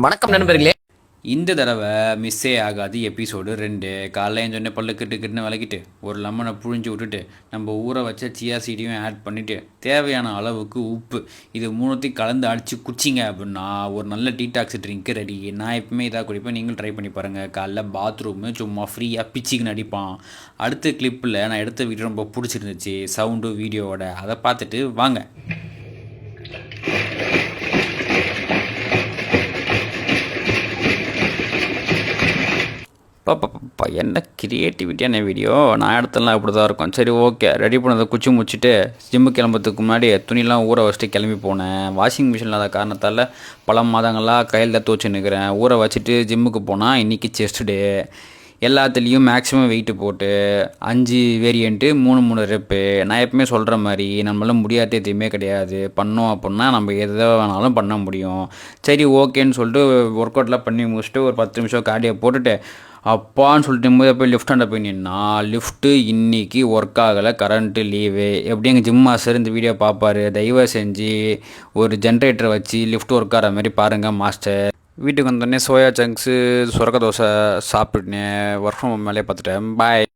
வணக்கம் நண்பர்களே. இந்த தடவை மிஸ்ஸே ஆகாது எபிசோடு 2. காலைல எஞ்சோடனே பல்லு கிட்டுன்னு விளக்கிட்டு ஒரு லெமனை புழிஞ்சு விட்டுட்டு நம்ம ஊற வச்ச சியா சீடையும் ஆட் பண்ணிவிட்டு தேவையான அளவுக்கு உப்பு இது மூணுத்தையும் கலந்து அடித்து குச்சிங்க அப்படின்னா ஒரு நல்ல டீடாக்ஸ் ட்ரிங்க்கு ரெடி. நான் எப்பவுமே இதாக குடிப்பேன், நீங்களும் ட்ரை பண்ணி பாருங்கள். காலைல பாத்ரூமு சும்மா ஃப்ரீயாக பிச்சிக்குன்னு அடிப்பான். அடுத்த கிளிப்பில் நான் எடுத்த வீடியோ ரொம்ப பிடிச்சிருந்துச்சு, சவுண்டு வீடியோவோட. அதை பார்த்துட்டு வாங்க. பாப்பா என்ன க்ரியேட்டிவிட்டியான வீடியோ. நான் இடத்துலாம் இப்படி தான் இருக்கும். சரி, ஓகே, ரெடி பண்ணதை குச்சி முடிச்சுட்டு ஜிம்மு கிளம்புறதுக்கு முன்னாடி துணிலாம் ஊற வச்சுட்டு கிளம்பி போனேன். வாஷிங் மிஷின் இல்லாத காரணத்தால் பல மாதங்களாக கையில் தான் துவச்சி நிற்கிறேன். ஊற வச்சுட்டு ஜிம்முக்கு போனால் இன்றைக்கி செஸ்ட் டே. எல்லாத்துலேயும் மேக்ஸிமம் வெயிட்டு போட்டு 5 வேரியண்ட்டு 3 ரெப்பு. நான் எப்பவுமே சொல்கிற மாதிரி நம்மளால முடியாத எதுவுமே கிடையாது. பண்ணோம் அப்படின்னா நம்ம எதை வேணாலும் பண்ண முடியும். சரி, ஓகேன்னு சொல்லிட்டு ஒர்க் அவுட்லாம் பண்ணி முடிச்சுட்டு ஒரு 10 நிமிஷம் கார்டியை போட்டுட்டு அப்பான்னு சொல்லிட்டு போது போய் லிஃப்ட் ஆண்ட போய் நின்னா லிஃப்ட்டு இன்றைக்கி ஒர்க் ஆகலை, கரண்ட்டு லீவு. எப்படி எங்கள் ஜிம் மாஸ்டர் இந்த வீடியோ பார்ப்பார். தயவு செஞ்சு ஒரு ஜென்ரேட்டரை வச்சு லிஃப்ட் ஒர்க் ஆகிற மாதிரி பாருங்கள் மாஸ்டர். வீட்டுக்கு வந்தோடனே சோயா சங்க்ஸு சுரக்க தோசை சாப்பிட்டுனேன் ஒர்க் ஃப்ரம் ஹோம் மேலே பார்த்துட்டேன். பாய்.